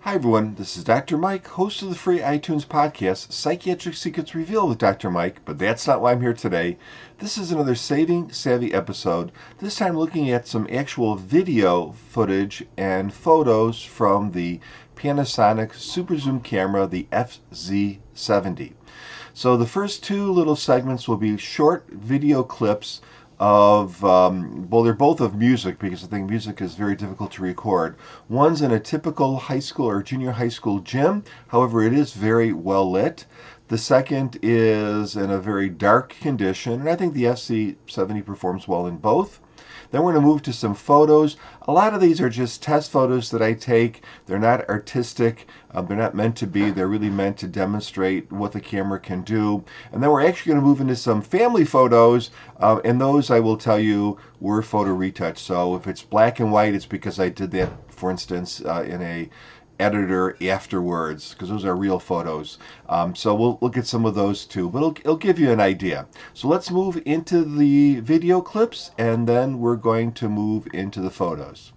Hi everyone, this is Dr. Mike, host of the free iTunes podcast, Psychiatric Secrets Revealed with Dr. Mike, but that's not why I'm here today. This is another Saving Savvy episode, this time looking at some actual video footage and photos from the Panasonic Super Zoom camera, the FZ70. So the first two little segments will be short video clips of, well, they're both of music because I think music is very difficult to record. One's in a typical high school or junior high school gym, however, it is very well lit. The second is in a very dark condition, and I think the FZ70 performs well in both. Then we're going to move to some photos. A lot of these are just test photos that I take. They're not artistic. They're not meant to be. They're really meant to demonstrate what the camera can do. And then we're actually going to move into some family photos. And those, I will tell you, were photo retouch. So if it's black and white, it's because I did that, for instance, in a editor afterwards, because those are real photos. So we'll look at some of those too, but it'll give you an idea. So let's move into the video clips, and then we're going to move into the photos.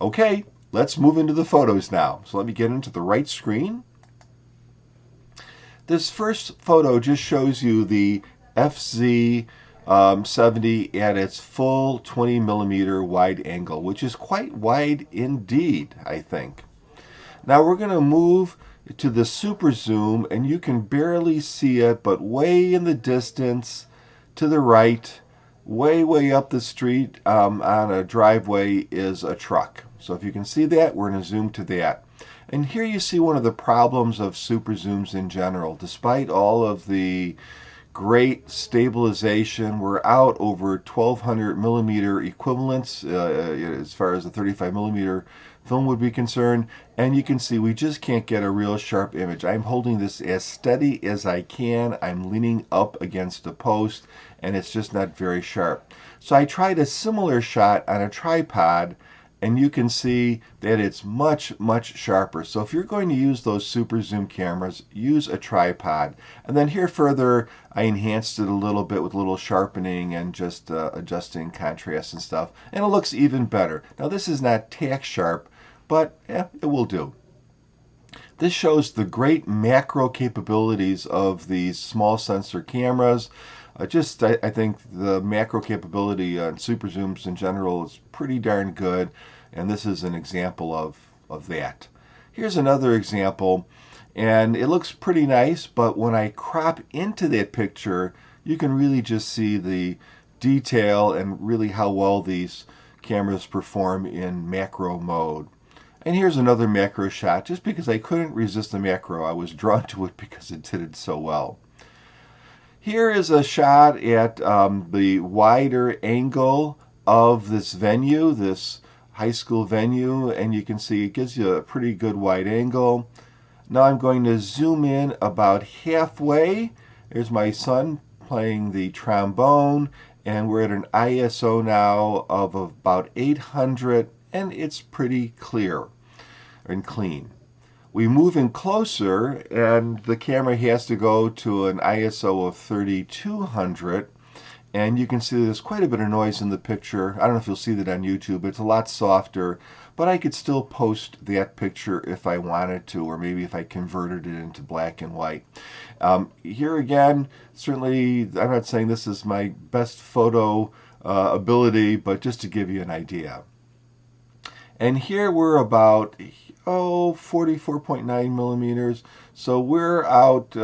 Okay, let's move into the photos now. So let me get into the right screen. This first photo just shows you the FZ70 at its full 20 millimeter wide angle, which is quite wide indeed, I think. Now we're going to move to the super zoom, and you can barely see it, but way in the distance to the right, way up the street on a driveway is a truck. So if you can see that, we're going to zoom to that. And here you see one of the problems of super zooms in general. Despite all of the great stabilization, we're out over 1200 millimeter equivalents as far as the 35 millimeter film would be concerned, and you can see we just can't get a real sharp image. I'm holding this as steady as I can. I'm leaning up against a post, and it's just not very sharp. So I tried a similar shot on a tripod, and you can see that it's much sharper. So if you're going to use those super zoom cameras, use a tripod. And then here further, I enhanced it a little bit with a little sharpening and just adjusting contrast and stuff, and it looks even better. Now this is not tack sharp, but it will do. This shows the great macro capabilities of these small sensor cameras. I think the macro capability on super zooms in general is pretty darn good, and this is an example of that. Here's another example, and it looks pretty nice, but when I crop into that picture, you can really just see the detail and really how well these cameras perform in macro mode. And here's another macro shot, just because I couldn't resist the macro. I was drawn to it because it did it so well. Here is a shot at the wider angle of this venue, this high school venue, and you can see it gives you a pretty good wide angle. Now I'm going to zoom in about halfway. There's my son playing the trombone, and we're at an ISO now of about 800, and it's pretty clear and clean. We move in closer, and the camera has to go to an ISO of 3200. And you can see there's quite a bit of noise in the picture. I don't know if you'll see that on YouTube. It's a lot softer, but I could still post that picture if I wanted to, or maybe if I converted it into black and white. Here again, certainly I'm not saying this is my best photo ability, but just to give you an idea. And here we're about 44.9 millimeters. So we're out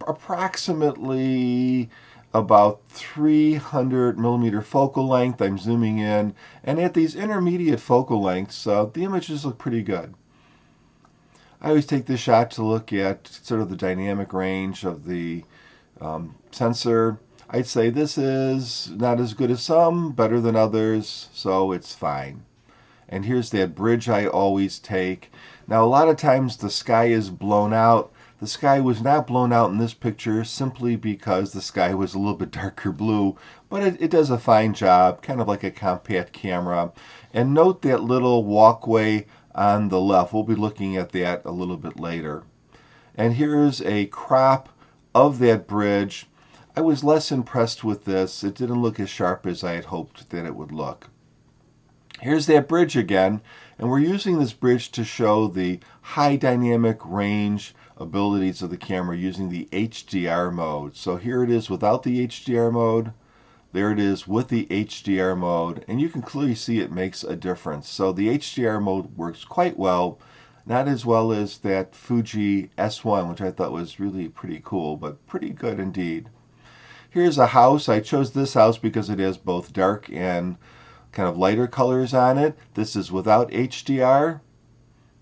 approximately about 300 millimeter focal length. I'm zooming in, and at these intermediate focal lengths, the images look pretty good. I always take this shot to look at sort of the dynamic range of the sensor. I'd say this is not as good as some, better than others, so it's fine. And here's that bridge I always take. Now, a lot of times the sky is blown out. The sky was not blown out in this picture simply because the sky was a little bit darker blue, but it does a fine job, kind of like a compact camera. And note that little walkway on the left. We'll be looking at that a little bit later. And here's a crop of that bridge. I was less impressed with this. It didn't look as sharp as I had hoped that it would look. Here's that bridge again, and we're using this bridge to show the high dynamic range abilities of the camera using the HDR mode. So here it is without the HDR mode. There it is with the HDR mode, and you can clearly see it makes a difference. So the HDR mode works quite well, not as well as that Fuji S1, which I thought was really pretty cool, but pretty good indeed. Here's a house. I chose this house because it has both dark and kind of lighter colors on it. This is without HDR,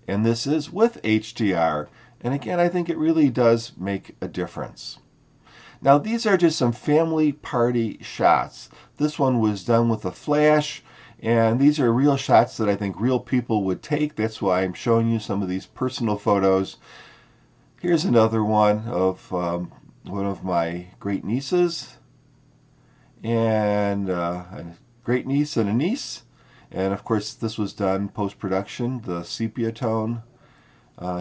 and this is with HDR. And again, I think it really does make a difference. Now, these are just some family party shots. This one was done with a flash, and these are real shots that I think real people would take. That's why I'm showing you some of these personal photos. Here's another one of one of my great nieces, and a great niece and a niece. And of course, this was done post-production, the sepia tone.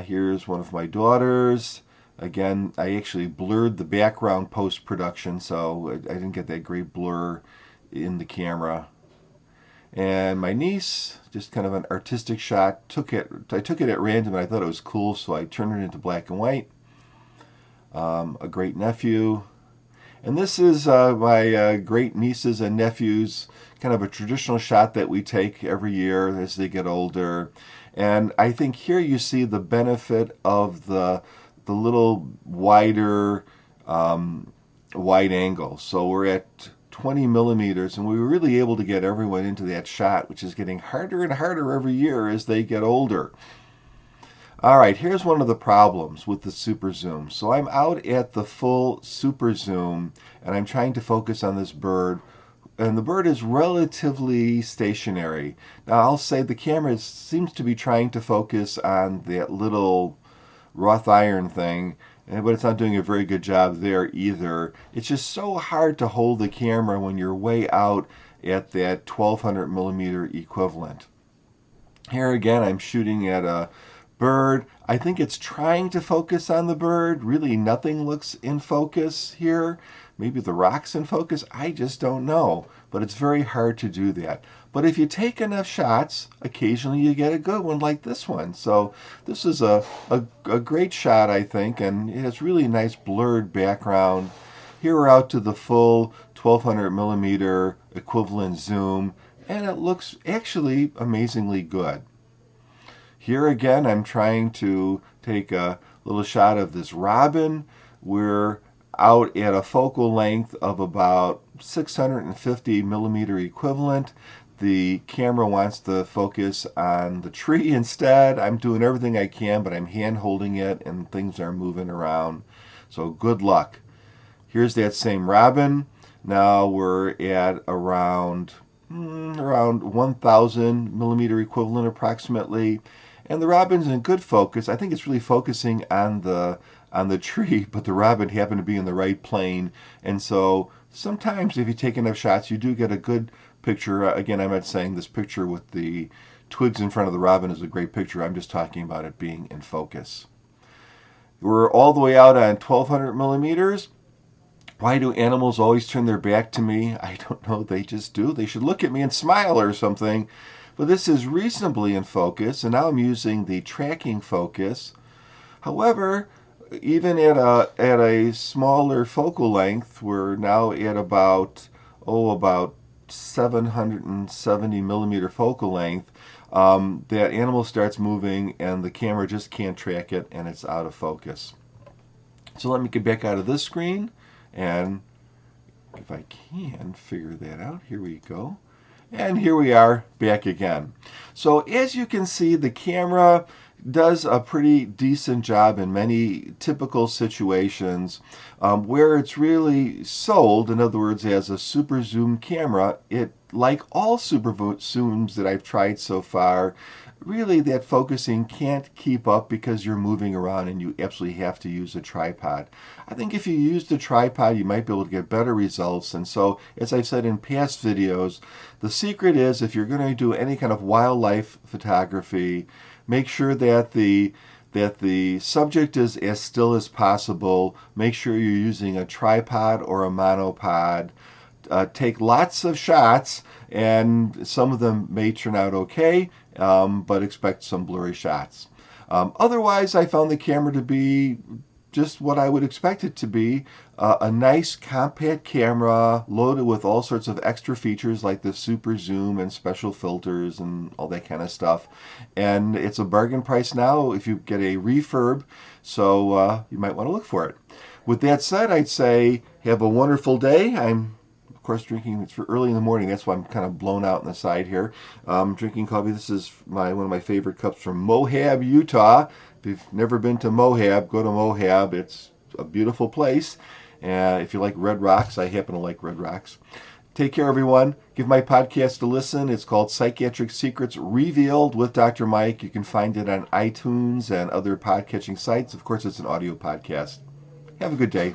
Here's one of my daughters. Again, I actually blurred the background post-production, so I didn't get that great blur in the camera. And my niece, just kind of an artistic shot. I took it at random, and I thought it was cool, so I turned it into black and white. A great nephew. And this is my great nieces and nephews, kind of a traditional shot that we take every year as they get older. And I think here you see the benefit of the little wider wide angle. So we're at 20 millimeters, and we were really able to get everyone into that shot, which is getting harder and harder every year as they get older. All right, here's one of the problems with the super zoom. So I'm out at the full super zoom, and I'm trying to focus on this bird, and the bird is relatively stationary. Now, I'll say the camera seems to be trying to focus on that little wrought iron thing, but it's not doing a very good job there either. It's just so hard to hold the camera when you're way out at that 1200 millimeter equivalent. Here again, I'm shooting at a bird. I think it's trying to focus on the bird. Really, nothing looks in focus here. Maybe the rock's in focus. I just don't know. But it's very hard to do that. But if you take enough shots, occasionally you get a good one like this one. So this is a great shot, I think, and it has really nice blurred background. Here we're out to the full 1200 millimeter equivalent zoom, and it looks actually amazingly good. Here again, I'm trying to take a little shot of this robin. We're out at a focal length of about 650 millimeter equivalent. The camera wants to focus on the tree instead. I'm doing everything I can, but I'm hand holding it and things are moving around. So good luck. Here's that same robin. Now we're at around 1,000 millimeter equivalent approximately. And the robin's in good focus. I think it's really focusing on the tree, but the robin happened to be in the right plane. And so sometimes if you take enough shots, you do get a good picture. Again, I'm not saying this picture with the twigs in front of the robin is a great picture. I'm just talking about it being in focus. We're all the way out on 1200 millimeters. Why do animals always turn their back to me? I don't know. They just do. They should look at me and smile or something. But this is reasonably in focus, and now I'm using the tracking focus. However, even at a smaller focal length, we're now at about 770 millimeter focal length. That animal starts moving and the camera just can't track it and it's out of focus. So let me get back out of this screen, and if I can figure that out, here we go. And here we are back again. So as you can see, the camera does a pretty decent job in many typical situations where it's really sold. In other words, as a super zoom camera, it, like all super zooms that I've tried so far, really that focusing can't keep up because you're moving around and you absolutely have to use a tripod. I think if you used a tripod, you might be able to get better results. And so, as I've said in past videos, the secret is if you're going to do any kind of wildlife photography, make sure that the subject is as still as possible. Make sure you're using a tripod or a monopod. Take lots of shots, and some of them may turn out okay, but expect some blurry shots. Otherwise, I found the camera to be just what I would expect it to be, a nice compact camera loaded with all sorts of extra features like the super zoom and special filters and all that kind of stuff. And it's a bargain price now if you get a refurb, so you might want to look for it. With that said, I'd say have a wonderful day. I'm of course drinking, it's for early in the morning, that's why I'm kind of blown out on the side here. Drinking coffee. This is one of my favorite cups from Moab, Utah. If you've never been to Moab, go to Moab. It's a beautiful place. If you like red rocks, I happen to like red rocks. Take care, everyone. Give my podcast a listen. It's called Psychiatric Secrets Revealed with Dr. Mike. You can find it on iTunes and other podcatching sites. Of course, it's an audio podcast. Have a good day.